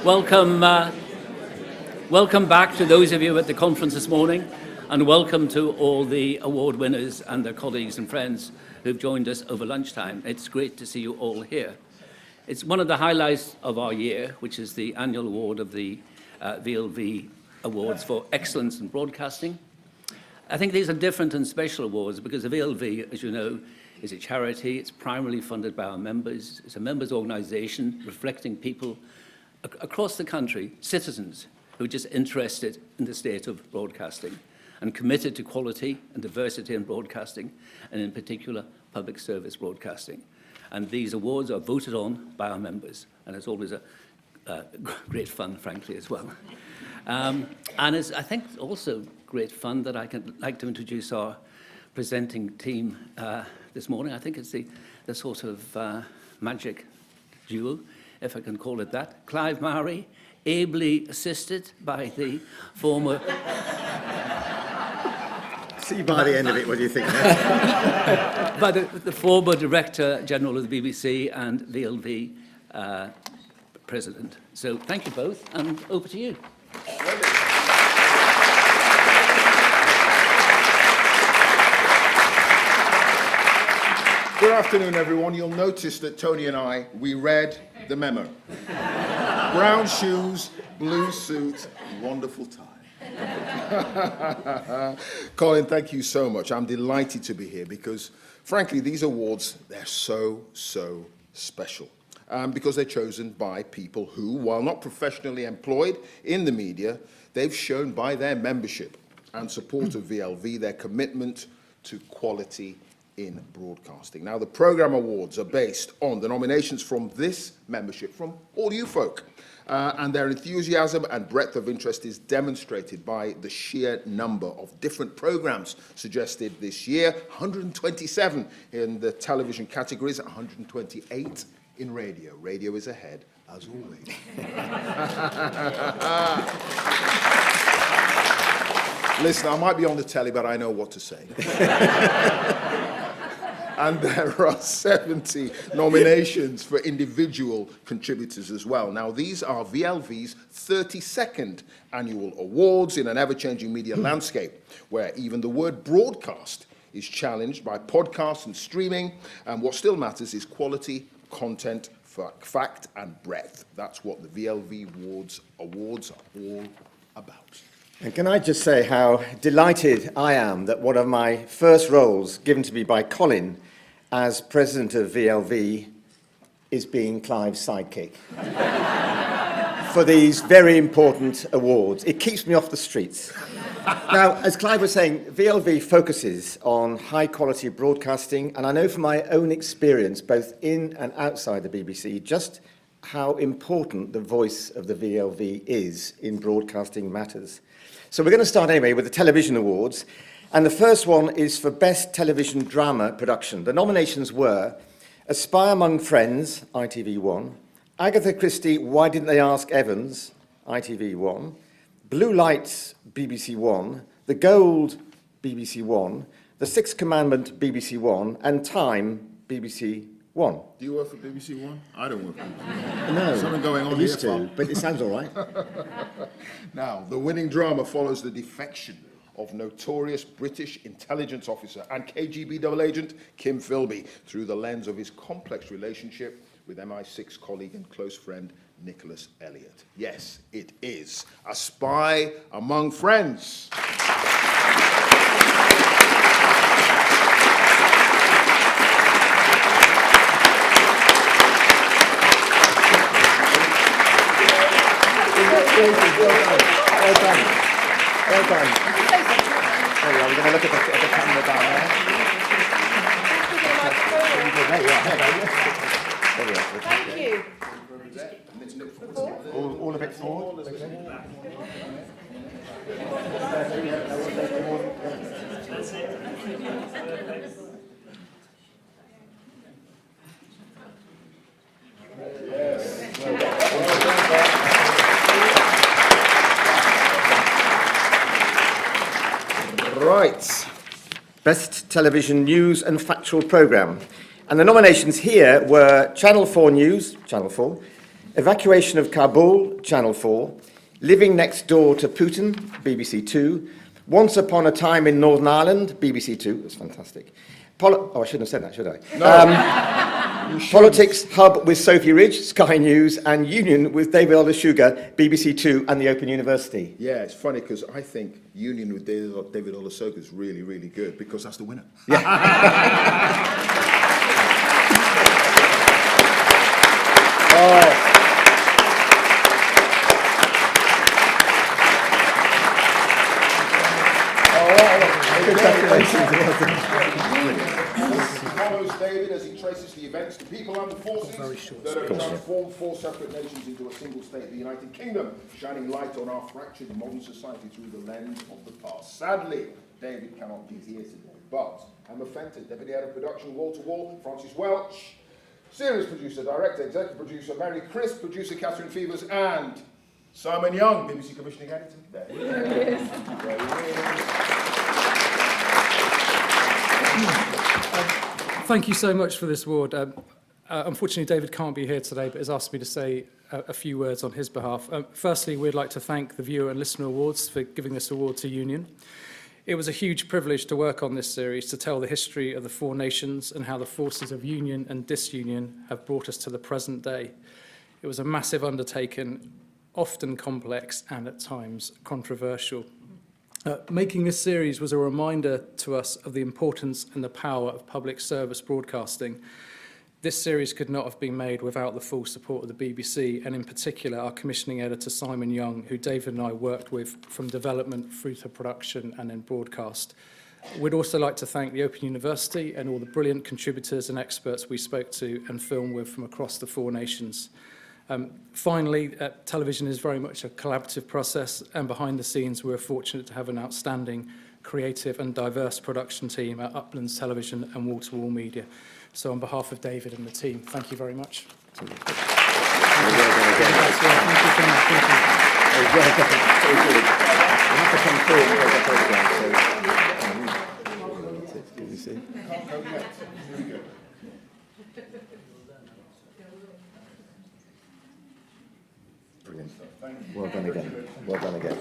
Welcome, welcome back to those of you at the conference this morning, and welcome to all the award winners and their colleagues and friends who've joined us over lunchtime. It's great to see you all here. It's one of the highlights of our year, which is the annual award of the VLV Awards for Excellence in Broadcasting. I think these are different and special awards because the VLV, as you know, is a charity. It's primarily funded by our members. It's a members' organisation reflecting people across the country, citizens who are just interested in the state of broadcasting and committed to quality and diversity in broadcasting, and in particular, public service broadcasting. And these awards are voted on by our members, and it's always a great fun, frankly, as well. And it's, I think, also great fun that I can like to introduce our presenting team this morning. I think it's the sort of magic duo, if I can call it that. Clive Murray, ably assisted by the former... See by the end of it, what do you think? by the former Director General of the BBC and VLV President. So thank you both, and over to you. Good afternoon, everyone. You'll notice that Tony and I, we read the memo. Brown shoes, blue suit, wonderful tie. Colin, thank you so much. I'm delighted to be here because, frankly, these awards, they're so special. Because they're chosen by people who, while not professionally employed in the media, they've shown by their membership and support of VLV their commitment to quality in broadcasting. Now, the programme awards are based on the nominations from this membership, from all you folk. And their enthusiasm and breadth of interest is demonstrated by the sheer number of different programmes suggested this year. 127 in the television categories, 128 in radio. Radio is ahead, as always. Listen, I might be on the telly, but I know what to say. And there are 70 nominations for individual contributors as well. Now, these are VLV's 32nd annual awards in an ever-changing media landscape, where even the word broadcast is challenged by podcasts and streaming, and what still matters is quality, content, fact, and breadth. That's what the VLV Awards are all about. And can I just say how delighted I am that one of my first roles given to me by Colin as president of VLV is being Clive's sidekick for these very important awards. It keeps me off the streets. Now, as Clive was saying, VLV focuses on high-quality broadcasting, and I know from my own experience, both in and outside the BBC, just how important the voice of the VLV is in broadcasting matters. So we're going to start anyway with the Television Awards, and the first one is for Best Television Drama Production. The nominations were A Spy Among Friends, ITV1, Agatha Christie, Why Didn't They Ask Evans, ITV1, Blue Lights, BBC One, The Gold, BBC One, The Sixth Commandment, BBC One, and Time, BBC One. Do you work for BBC One? I don't work for BBC One. No, something going on I used here, to, but it sounds all right. Now, the winning drama follows the defection of notorious British intelligence officer and KGB double agent Kim Philby through the lens of his complex relationship with MI6 colleague and close friend Nicholas Elliott. Yes, it is A Spy Among Friends. Well done. There we are. We're going to look at the camera down there. Thank you. All of it forward. Right. Best Television News and Factual Programme. And the nominations here were Channel 4 News, Channel 4, Evacuation of Kabul, Channel 4. Living Next Door to Putin, BBC 2. Once Upon a Time in Northern Ireland, BBC 2. That's fantastic. I shouldn't have said that, should I? No. Politics Hub with Sophie Ridge, Sky News, and Union with David Olusoga, BBC 2 and the Open University. Yeah, it's funny because I think Union with David Olusoga is really, really good because that's the winner. Follows David as he traces the events, the people and the forces that have transformed four separate nations into a single state, the United Kingdom, shining light on our fractured modern society through the lens of the past. Sadly, David cannot be here today, but Emma Fenton, Deputy Head of Production, Wall to Wall, Francis Welch, Series Producer, Director, Executive Producer, Mary Crisp, Producer Catherine Fevers, and Simon Young, BBC Commissioning Editor. There he is. There he is. Thank you so much for this award. Unfortunately, David can't be here today, but has asked me to say a few words on his behalf. Firstly, we'd like to thank the Viewer and Listener Awards for giving this award to Union. It was a huge privilege to work on this series, to tell the history of the four nations and how the forces of union and disunion have brought us to the present day. It was a massive undertaking, often complex and at times controversial. Making this series was a reminder to us of the importance and the power of public service broadcasting. This series could not have been made without the full support of the BBC, and in particular our commissioning editor Simon Young, who David and I worked with from development through to production and then broadcast. We'd also like to thank the Open University and all the brilliant contributors and experts we spoke to and filmed with from across the four nations. Finally, television is very much a collaborative process, and behind the scenes we're fortunate to have an outstanding, creative and diverse production team at Uplands Television and Wall to Wall Media. So on behalf of David and the team, thank you very much. Brilliant. Well done again. Well done again.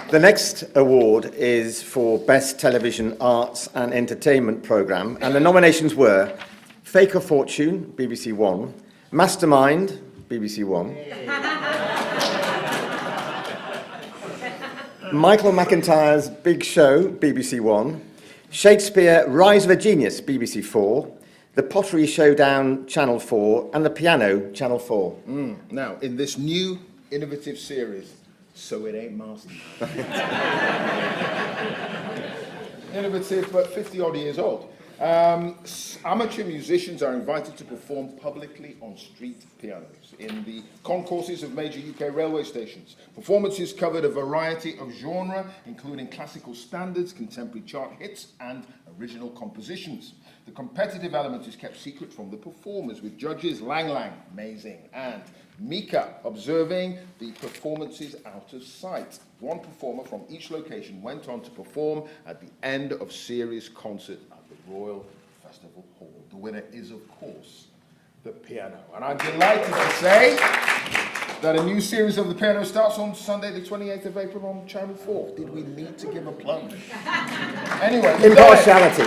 The next award is for Best Television Arts and Entertainment Programme, and the nominations were Fake or Fortune, BBC One, Mastermind, BBC One, Michael McIntyre's Big Show, BBC One, Shakespeare, Rise of a Genius, BBC 4, The Pottery Showdown, Channel 4, and The Piano, Channel 4. Now, in this new innovative series, So It Ain't Mastermind. Innovative, but 50-odd years old. Amateur musicians are invited to perform publicly on street pianos in the concourses of major UK railway stations. Performances covered a variety of genre, including classical standards, contemporary chart hits, and original compositions. The competitive element is kept secret from the performers, with judges Lang Lang, amazing, and Mika observing the performances out of sight. One performer from each location went on to perform at the end of series concert at the Royal Festival Hall. The winner is, of course, The Piano. And I'm delighted to say that a new series of The Piano starts on Sunday, the 28th of April on Channel 4. Did we need to give a plug? Anyway. Impartiality,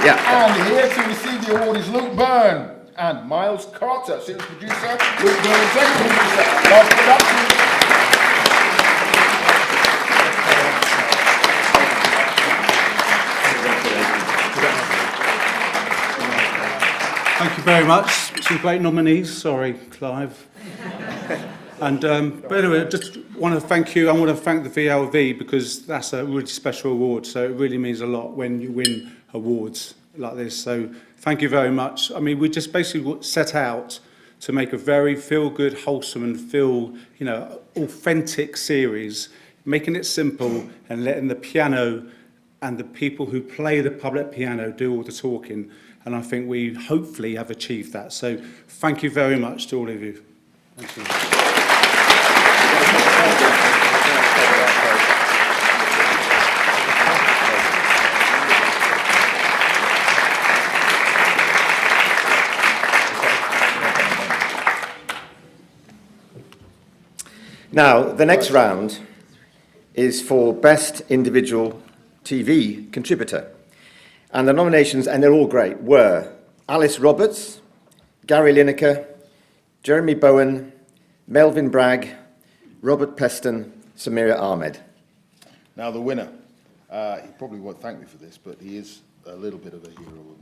yeah. And here to receive the award is Luke Byrne and Miles Carter, series producer, Luke Byrne, executive producer, Last Production. Thank you very much. Some great nominees. Sorry, Clive. But anyway, just want to thank you. I want to thank the VLV because that's a really special award. So it really means a lot when you win awards like this. So thank you very much. I mean, we just basically set out to make a very feel-good, wholesome and authentic series, making it simple and letting the piano and the people who play the public piano do all the talking. And I think we hopefully have achieved that. So thank you very much to all of you. Thank you. Now, the next round is for Best Individual TV Contributor. And the nominations, and they're all great, were Alice Roberts, Gary Lineker, Jeremy Bowen, Melvyn Bragg, Robert Peston, Samira Ahmed. Now, the winner, he probably won't thank me for this, but he is a little bit of a hero of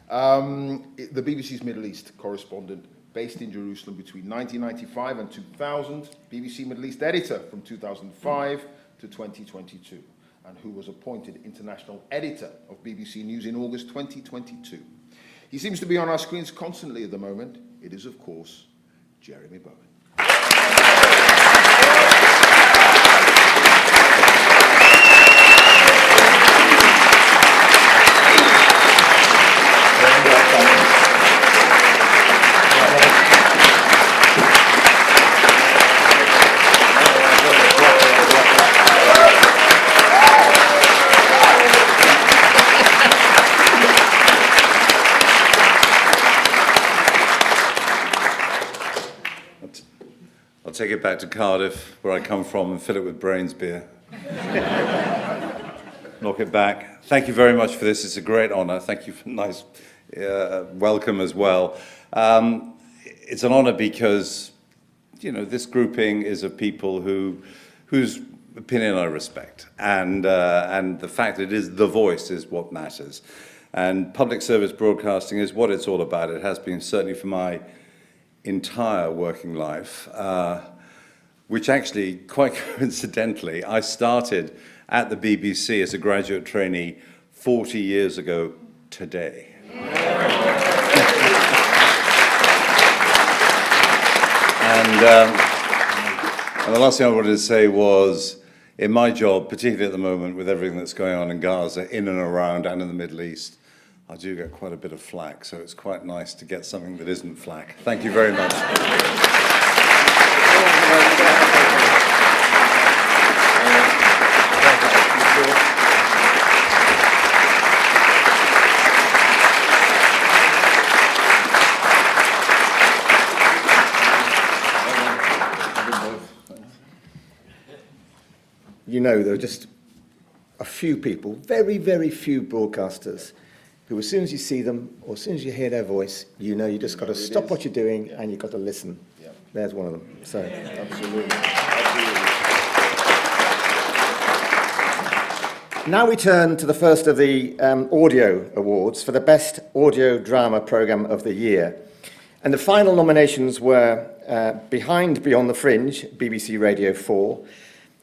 mine. The BBC's Middle East correspondent, based in Jerusalem between 1995 and 2000, BBC Middle East editor from 2005 to 2022, and who was appointed international editor of BBC News in August 2022. He seems to be on our screens constantly at the moment. It is, of course, Jeremy Bowen. I'll take it back to Cardiff, where I come from, and fill it with Brains beer. Knock it back. Thank you very much for this. It's a great honour. Thank you for a nice welcome as well. It's an honour because, you know, this grouping is of people whose opinion I respect, and the fact that it is the voice is what matters. And public service broadcasting is what it's all about. It has been certainly for my entire working life, which actually, quite coincidentally, I started at the BBC as a graduate trainee 40 years ago today. And the last thing I wanted to say was, in my job, particularly at the moment with everything that's going on in Gaza, in and around and in the Middle East, I do get quite a bit of flack, so it's quite nice to get something that isn't flack. Thank you very much. You know, there are just a few people, very, very few broadcasters, who as soon as you see them, or as soon as you hear their voice, you know you just got to stop what you're doing and you've got to listen. Yeah. There's one of them. So. Absolutely. Now we turn to the first of the audio awards for the Best Audio Drama Programme of the Year. And the final nominations were Behind Beyond the Fringe, BBC Radio 4,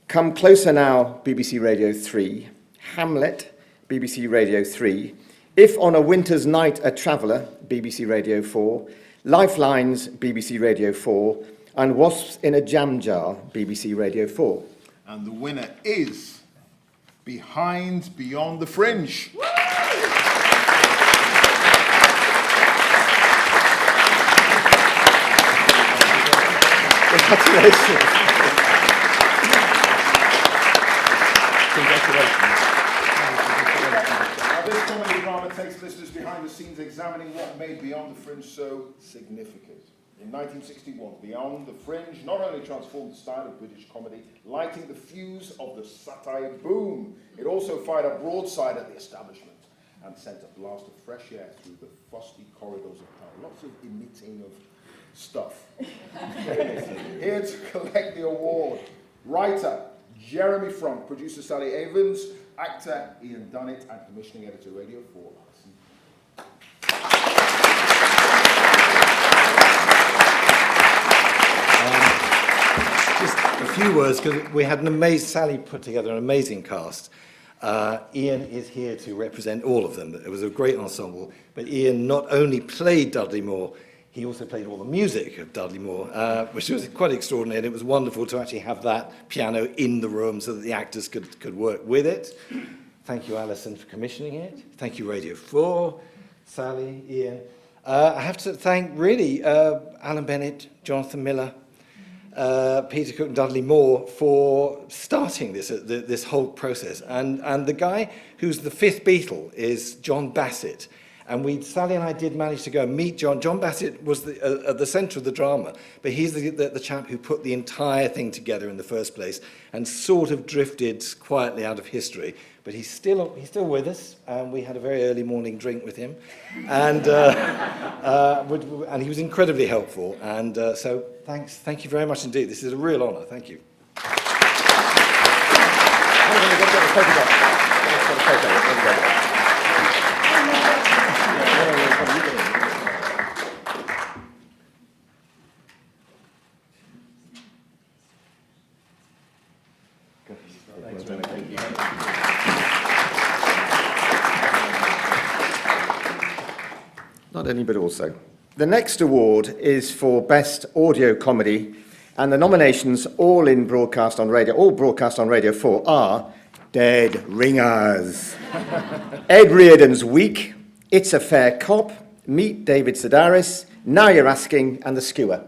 Come Closer Now, BBC Radio 3, Hamlet, BBC Radio 3, If on a Winter's Night a Traveller, BBC Radio 4, Lifelines, BBC Radio 4, and Wasps in a Jam Jar, BBC Radio 4. And the winner is Behind Beyond the Fringe. Congratulations. Now, this comedy drama takes listeners behind the scenes examining what made Beyond the Fringe so significant. In 1961, Beyond the Fringe not only transformed the style of British comedy, lighting the fuse of the satire boom, it also fired a broadside at the establishment and sent a blast of fresh air through the frosty corridors of power. Lots of emitting of stuff. Here to collect the award, writer Jeremy Frunk, producer Sally Evans, actor Ian Dunnett, and commissioning editor Radio 4. Just a few words, because we had an amazing, Sally put together an amazing cast. Ian is here to represent all of them. It was a great ensemble, but Ian not only played Dudley Moore, he also played all the music of Dudley Moore, which was quite extraordinary, and it was wonderful to actually have that piano in the room so that the actors could work with it. Thank you, Alison, for commissioning it. Thank you, Radio 4, Sally, Ian. I have to thank, really, Alan Bennett, Jonathan Miller, Peter Cook and Dudley Moore for starting this whole process. And the guy who's the fifth Beatle is John Bassett. And Sally and I did manage to go and meet John. John Bassett was at the centre of the drama, but he's the chap who put the entire thing together in the first place and sort of drifted quietly out of history. But he's still with us, and we had a very early morning drink with him, and and he was incredibly helpful. And so thank you very much indeed. This is a real honour. Thank you. Not only, but also. The next award is for Best Audio Comedy, and the nominations, all broadcast on Radio 4, are Dead Ringers, Ed Reardon's Week, It's a Fair Cop, Meet David Sedaris, Now You're Asking, and The Skewer.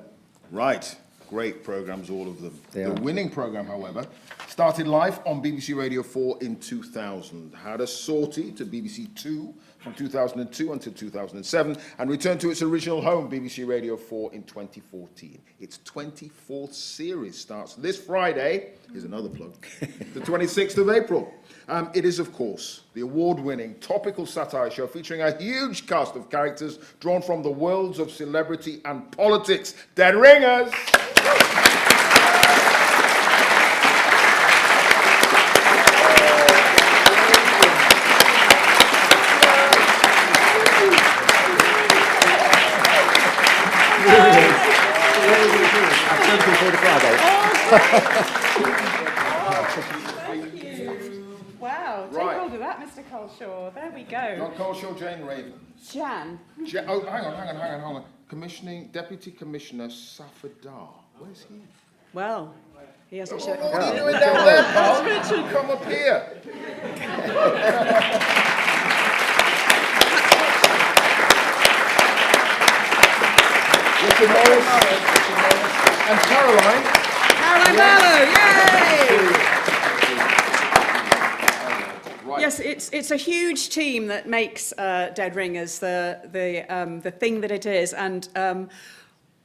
Right. Great programmes, all of them. They the are. winning programme, however, started live on BBC Radio 4 in 2000, had a sortie to BBC 2 from 2002 until 2007, and returned to its original home, BBC Radio 4, in 2014. Its 24th series starts this Friday. Here's another plug. The 26th of April. It is, of course, the award-winning topical satire show featuring a huge cast of characters drawn from the worlds of celebrity and politics. Dead Ringers! Wow, take Right. hold of that, Mr. Coleshaw. There we go. Not Coleshaw, Jane Raven. Jan. Hang on. Deputy Commissioner Safadar. Where's he? Well, he hasn't shown. What are you doing down there, pal? Richard, come up here. Richard Morris and Caroline. Caroline Barlow, yay! Right. Yes, it's a huge team that makes Dead Ringers the thing that it is, and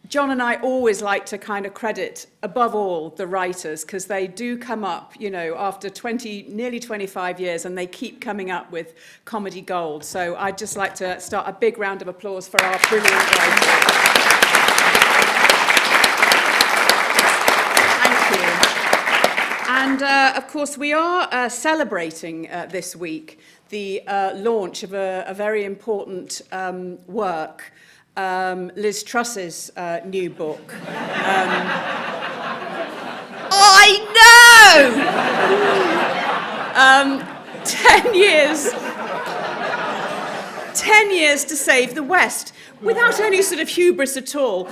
John and I always like to kind of credit, above all, the writers, because they do come up, after nearly 25 years, and they keep coming up with comedy gold. So I'd just like to start a big round of applause for our brilliant writers. Thank you. And, of course, we are celebrating this week the launch of a very important work, Liz Truss's new book. I know! 10 years to save the West, without any sort of hubris at all.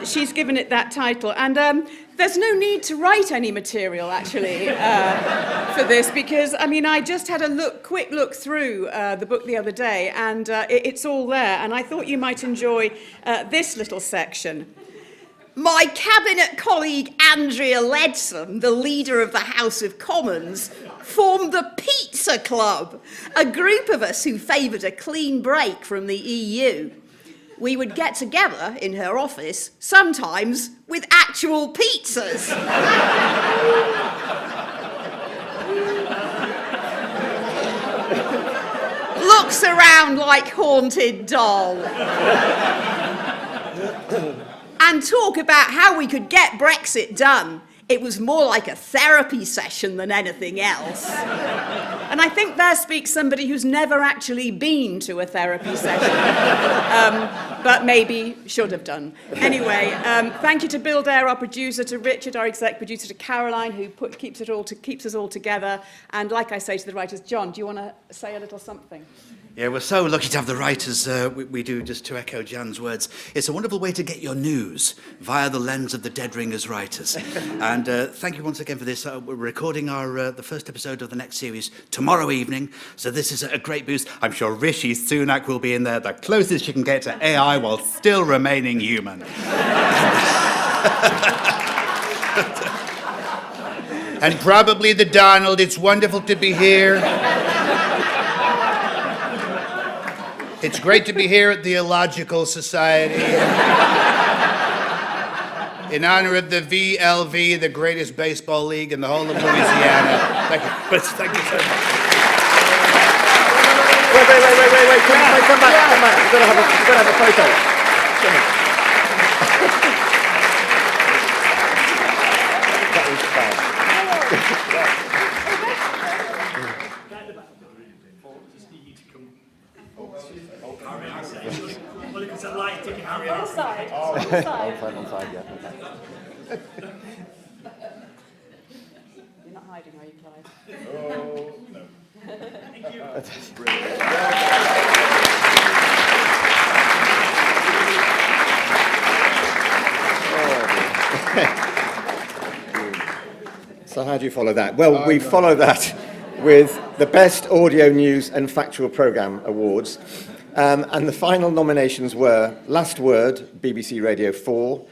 She's given it that title. And there's no need to write any material, actually, for this, because, I just had a quick look through the book the other day, and it's all there, and I thought you might enjoy this little section. My cabinet colleague Andrea Leadsom, the leader of the House of Commons, formed the Pizza Club, a group of us who favoured a clean break from the EU. We would get together in her office, sometimes with actual pizzas. Looks around like haunted doll. And talk about how we could get Brexit done. It was more like a therapy session than anything else. And I think there speaks somebody who's never actually been to a therapy session, but maybe should have done. Anyway, thank you to Bill Dare, our producer, to Richard, our exec producer, to Caroline, who keeps us all together. And like I say to the writers, John, do you want to say a little something? Yeah, we're so lucky to have the writers. We do, just to echo Jan's words. It's a wonderful way to get your news via the lens of the Dead Ringers writers. And thank you once again for this. We're recording the first episode of the next series tomorrow evening. So this is a great boost. I'm sure Rishi Sunak will be in there, the closest you can get to AI while still remaining human. And probably the Donald. It's wonderful to be here. It's great to be here at the Illogical Society in honor of the VLV, the greatest baseball league in the whole of Louisiana. Thank you. Thank you so much. Wait. Come back. We've got to have a photo. Come on. That was fab. On side, yeah. Okay. You're not hiding, are you, Clive? Oh, no. Thank you. So how do you follow that? Well, we follow that with the Best Audio News and Factual Programme Awards. And the final nominations were Last Word, BBC Radio 4,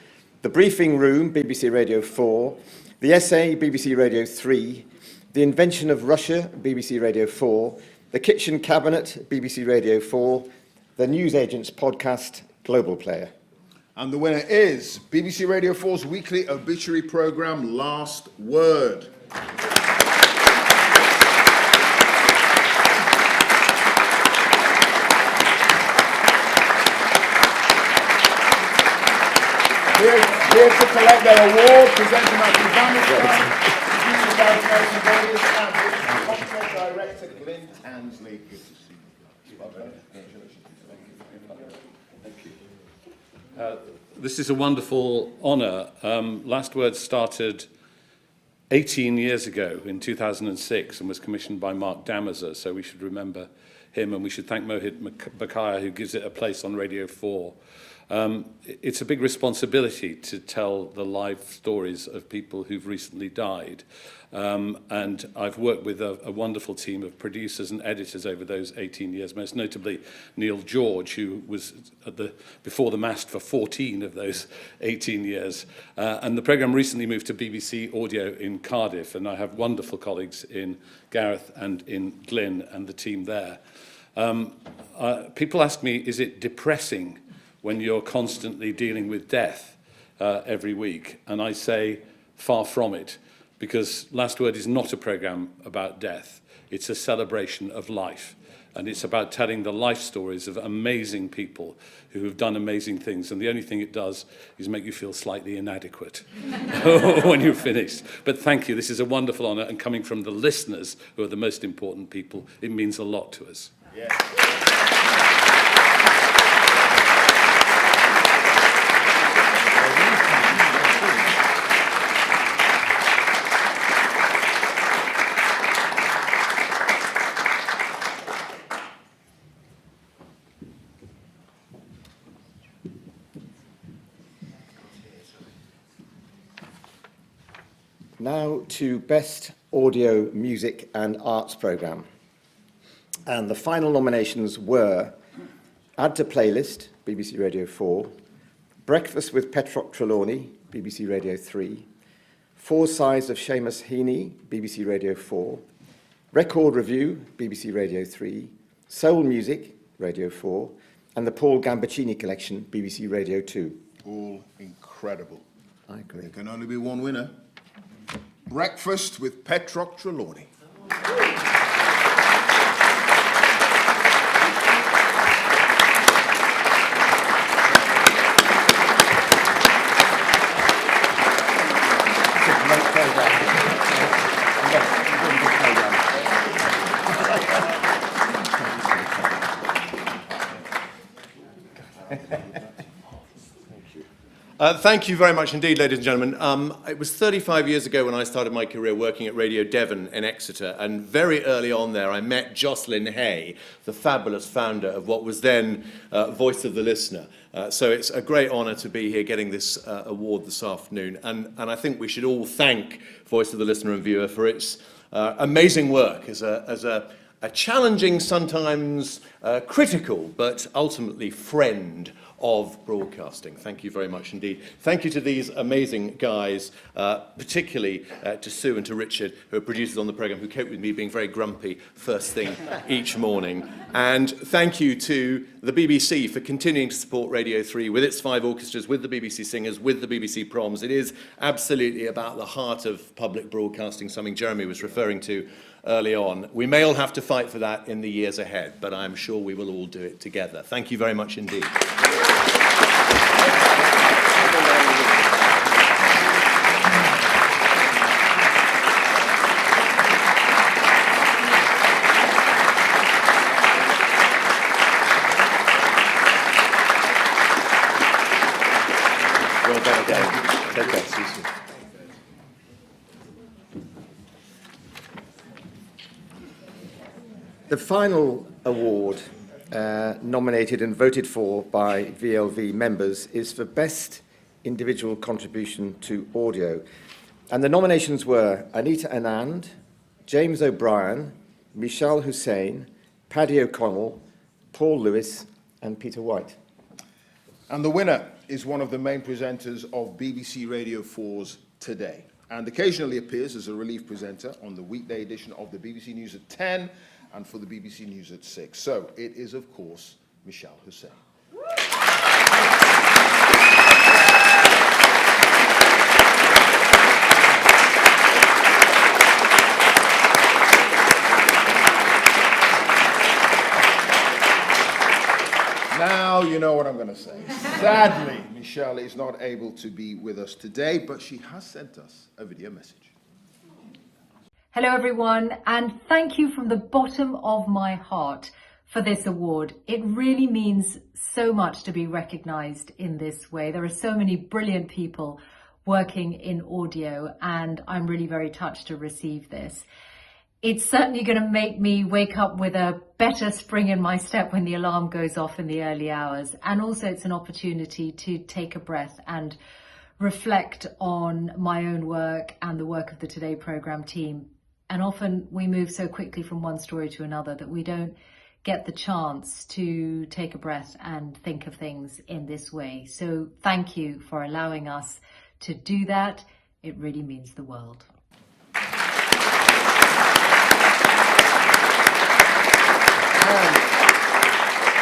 The Briefing Room, BBC Radio 4, The Essay, BBC Radio 3, The Invention of Russia, BBC Radio 4, The Kitchen Cabinet, BBC Radio 4, The Newsagents Podcast, Global Player. And the winner is BBC Radio 4's weekly obituary programme, Last Word. Here to collect their award, presenting our Producer Director Glyn Ansley. Good to see you. This is a wonderful honour. Last Word started 18 years ago in 2006 and was commissioned by Mark Damazer, so we should remember him, and we should thank Mohit Bakaya, who gives it a place on Radio 4. It's a big responsibility to tell the life stories of people who've recently died. And I've worked with a wonderful team of producers and editors over those 18 years, most notably Neil George, who was before the mast for 14 of those 18 years. And the programme recently moved to BBC Audio in Cardiff, and I have wonderful colleagues in Gareth and in Glyn and the team there. People ask me, is it depressing when you're constantly dealing with death every week? And I say, far from it, because Last Word is not a programme about death. It's a celebration of life. And it's about telling the life stories of amazing people who have done amazing things. And the only thing it does is make you feel slightly inadequate when you're finished. But thank you. This is a wonderful honour. And coming from the listeners, who are the most important people, it means a lot to us. Yeah. Now to Best Audio, Music and Arts Programme. And the final nominations were Add to Playlist, BBC Radio 4, Breakfast with Petroc Trewlawny, BBC Radio 3, Four Sides of Seamus Heaney, BBC Radio 4, Record Review, BBC Radio 3, Soul Music, Radio 4, and the Paul Gambaccini Collection, BBC Radio 2. All incredible. I agree. There can only be one winner. Breakfast with Petroc Trewlawny. Thank you very much indeed, ladies and gentlemen. It was 35 years ago when I started my career working at Radio Devon in Exeter, and very early on there I met Jocelyn Hay, the fabulous founder of what was then Voice of the Listener. So it's a great honour to be here getting this award this afternoon, and I think we should all thank Voice of the Listener and Viewer for its amazing work as a challenging, sometimes critical, but ultimately friend of broadcasting. Thank you very much indeed. Thank you to these amazing guys, particularly to Sue and to Richard, who are producers on the programme, who cope with me being very grumpy first thing each morning. And thank you to the BBC for continuing to support Radio 3 with its 5 orchestras, with the BBC singers, with the BBC proms. It is absolutely about the heart of public broadcasting, something Jeremy was referring to early on. We may all have to fight for that in the years ahead, but I'm sure we will all do it together. Thank you very much indeed. Well done again. Take care. See you soon. The final award nominated and voted for by VLV members is for Best Individual Contribution to Audio. And the nominations were Anita Anand, James O'Brien, Mishal Husain, Paddy O'Connell, Paul Lewis and Peter White. And the winner is one of the main presenters of BBC Radio 4's Today, and occasionally appears as a relief presenter on the weekday edition of the BBC News at 10 and for the BBC News at 6. So it is, of course, Mishal Husain. Now you know what I'm going to say. Sadly, Mishal is not able to be with us today, but she has sent us a video message. Hello everyone, and thank you from the bottom of my heart for this award. It really means so much to be recognised in this way. There are so many brilliant people working in audio, and I'm really very touched to receive this. It's certainly going to make me wake up with a better spring in my step when the alarm goes off in the early hours. And also it's an opportunity to take a breath and reflect on my own work and the work of the Today programme team. And often we move so quickly from one story to another that we don't get the chance to take a breath and think of things in this way. So thank you for allowing us to do that. It really means the world.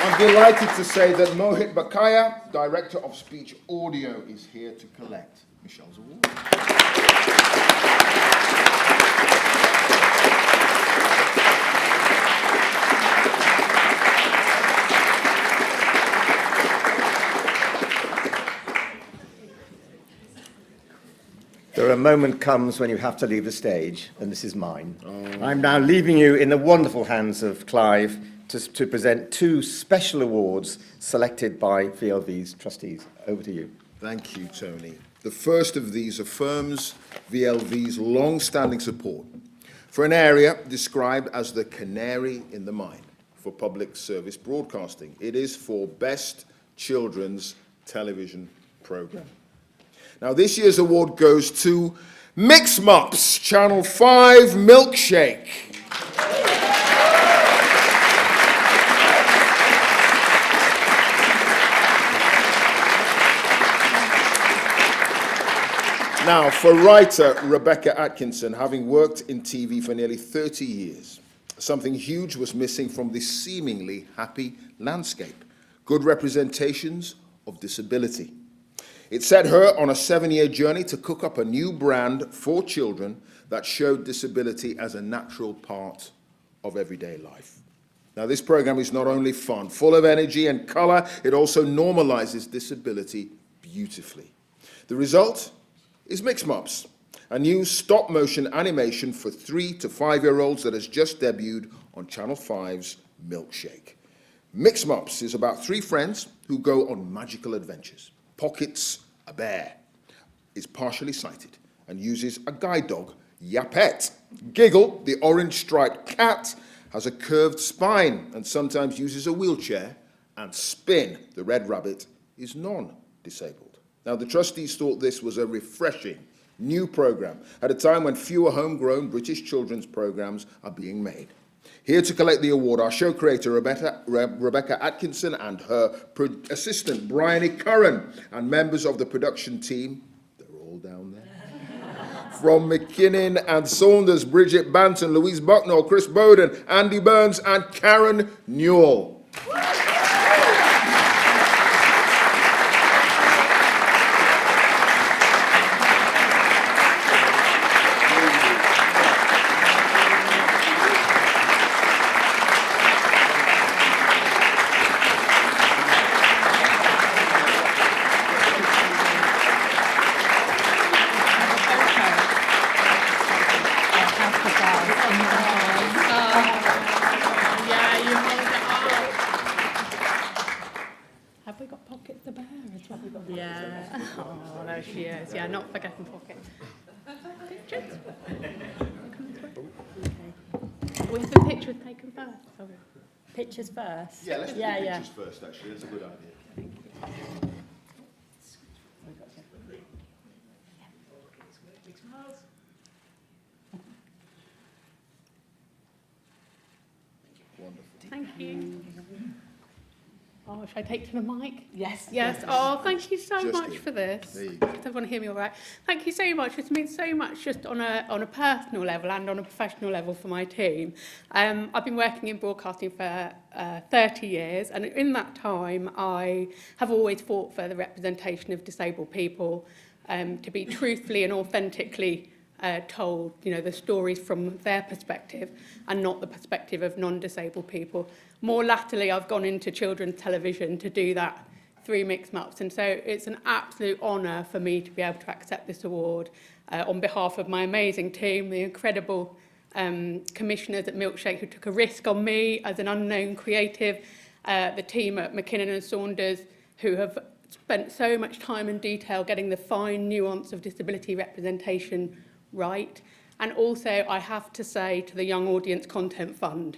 I'm delighted to say that Mohit Bakaya, Director of Speech Audio, is here to collect Mishal's award. A moment comes when you have to leave the stage, and this is mine. I'm now leaving you in the wonderful hands of Clive to present 2 special awards selected by VLV's trustees. Over to you. Thank you, Tony. The first of these affirms VLV's long-standing support for an area described as the canary in the mine for public service broadcasting. It is for Best Children's Television Programme. Now, this year's award goes to Mix Mops, Channel 5 Milkshake. Now, for writer Rebecca Atkinson, having worked in TV for nearly 30 years, something huge was missing from this seemingly happy landscape: good representations of disability. It set her on a 7-year journey to cook up a new brand for children that showed disability as a natural part of everyday life. Now, this program is not only fun, full of energy and color, it also normalizes disability beautifully. The result is Mix Mops, a new stop-motion animation for 3 to 5-year-olds that has just debuted on Channel 5's Milkshake. Mix Mops is about 3 friends who go on magical adventures. Pockets, a bear, is partially sighted and uses a guide dog, Yapet. Giggle, the orange-striped cat, has a curved spine and sometimes uses a wheelchair. And Spin, the red rabbit, is non-disabled. Now, the trustees thought this was a refreshing new programme at a time when fewer homegrown British children's programmes are being made. Here to collect the award are show creator Rebecca Atkinson and her assistant Bryony Curran, and members of the production team. They're all down there. From McKinnon and Saunders, Bridget Banton, Louise Bucknell, Chris Bowden, Andy Burns, and Karen Newell. Have we got Pocket the bear as well? Yeah. Oh, there she is. Yeah, not forgetting Pocket. Pictures? Okay. We have a picture taken first. Sorry. Pictures first? Yeah, let's do the pictures first, actually. That's a good idea. Thank you. Oh, should I take to the mic? Yes. Yes. Oh, thank you so Just much here. for this. There you go. Does everyone hear me all right? Thank you so much. It means so much just on a personal level and on a professional level for my team. I've been working in broadcasting for 30 years, and in that time I have always fought for the representation of disabled people, to be truthfully and authentically told, you know, the stories from their perspective and not the perspective of non-disabled people. More latterly, I've gone into children's television to do that through Mixed Maps, and so it's an absolute honour for me to be able to accept this award on behalf of my amazing team, the incredible commissioners at Milkshake who took a risk on me as an unknown creative, the team at McKinnon and Saunders who have spent so much time and detail getting the fine nuance of disability representation right. And also, I have to say to the Young Audience Content Fund,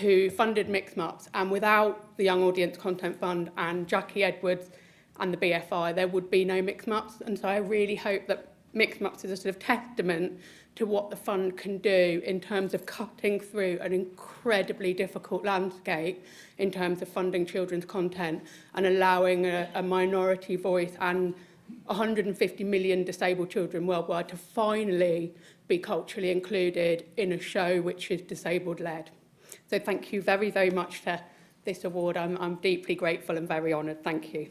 who funded Mixed Maps, and without the Young Audience Content Fund and Jackie Edwards and the BFI, there would be no Mixed Maps. And so I really hope that Mixed Maps is a sort of testament to what the fund can do in terms of cutting through an incredibly difficult landscape in terms of funding children's content and allowing a minority voice and 150 million disabled children worldwide to finally be culturally included in a show which is disabled-led. So thank you very, very much for this award. I'm deeply grateful and very honoured. Thank you.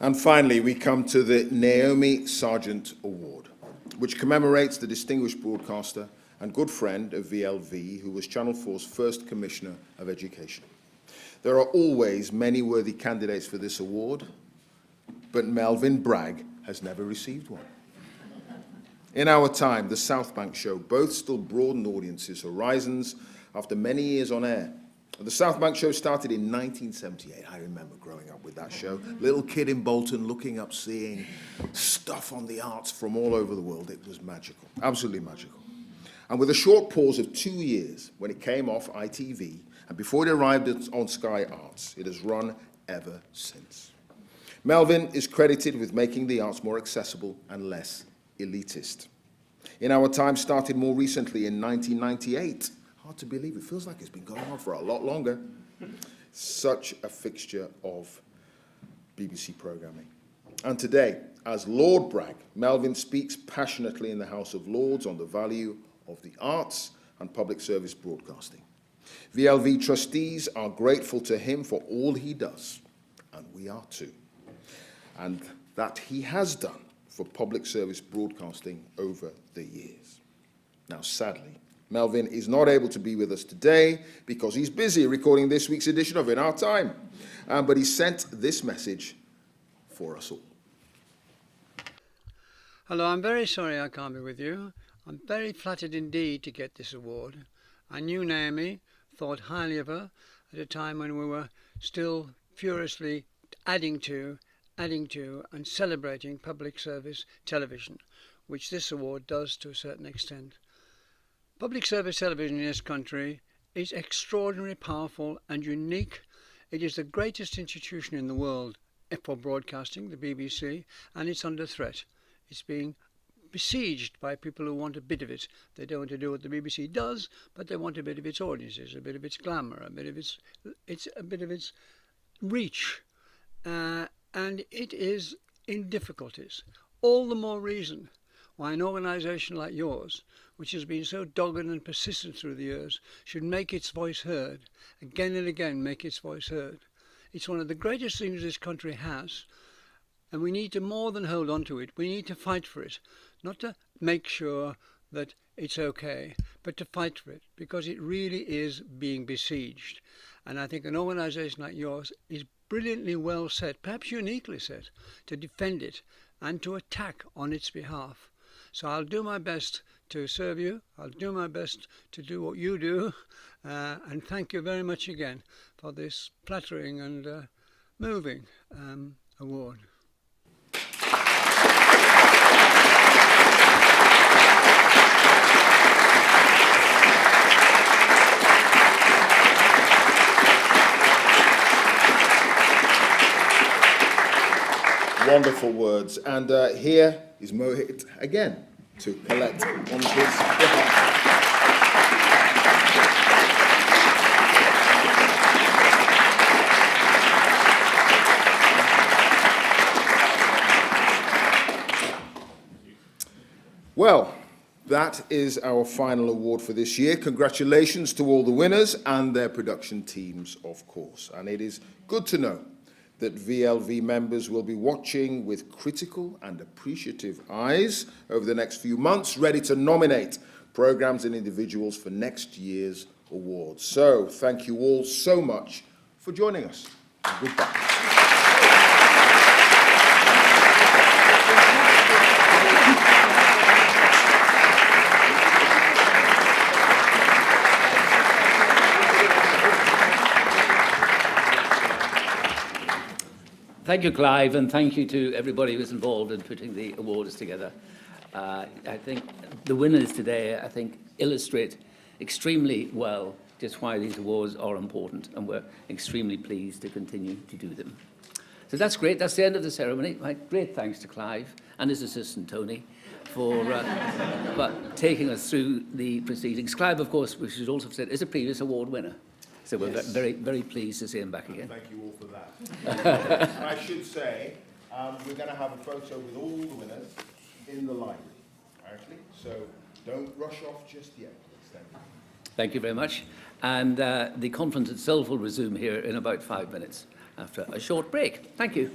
And finally, we come to the Naomi Sargent Award, which commemorates the distinguished broadcaster and good friend of VLV, who was Channel 4's first Commissioner of Education. There are always many worthy candidates for this award, but Melvyn Bragg has never received one. In our time, the South Bank show both still broadened audiences' horizons after many years on air. The South Bank show started in 1978. I remember growing up with that show. Little kid in Bolton looking up, seeing stuff on the arts from all over the world. It was magical, absolutely magical. And with a short pause of 2 years, when it came off ITV, and before it arrived on Sky Arts, it has run ever since. Melvyn is credited with making the arts more accessible and less elitist. In Our Time started more recently in 1998. Hard to believe, it feels like it's been going on for a lot longer. Such a fixture of BBC programming. And today, as Lord Bragg, Melvyn speaks passionately in the House of Lords on the value of the arts and public service broadcasting. VLV trustees are grateful to him for all he does, and we are too, and that he has done for public service broadcasting over the years. Now, sadly, Melvyn is not able to be with us today because he's busy recording this week's edition of In Our Time, but he sent this message for us all. Hello, I'm very sorry I can't be with you. I'm very flattered indeed to get this award. I knew Naomi, thought highly of her at a time when we were still furiously adding to adding to and celebrating public service television, which this award does to a certain extent. Public service television in this country is extraordinarily powerful and unique. It is the greatest institution in the world for broadcasting, the BBC, and it's under threat. It's being besieged by people who want a bit of it. They don't want to do what the BBC does, but they want a bit of its audiences, a bit of its glamour, a bit of its reach. And it is in difficulties. All the more reason why an organisation like yours, which has been so dogged and persistent through the years, should make its voice heard, again and again make its voice heard. It's one of the greatest things this country has, and we need to more than hold on to it. We need to fight for it, not to make sure that it's okay, but to fight for it, because it really is being besieged. And I think an organisation like yours is brilliantly well set, perhaps uniquely set, to defend it and to attack on its behalf. So I'll do my best to serve you. I'll do my best to do what you do. And thank you very much again for this flattering and moving award. Wonderful words. And here is Mohit again to collect on his behalf. Well, that is our final award for this year. Congratulations to all the winners and their production teams, of course. And it is good to know that VLV members will be watching with critical and appreciative eyes over the next few months, ready to nominate programs and individuals for next year's awards. So, thank you all so much for joining us. Goodbye. Thank you, Clive, and thank you to everybody who was involved in putting the awards together. I think the winners today, illustrate extremely well just why these awards are important, and we're extremely pleased to continue to do them. So that's great. That's the end of the ceremony. My great thanks to Clive and his assistant, Tony, for taking us through the proceedings. Clive, of course, we should also have said, is a previous award winner. So we're very, very pleased to see him back again. Thank you all for that. And I should say, we're going to have a photo with all the winners in the library, actually. So don't rush off just yet, please. Thank you. Thank you very much. And the conference itself will resume here in about 5 minutes after a short break. Thank you.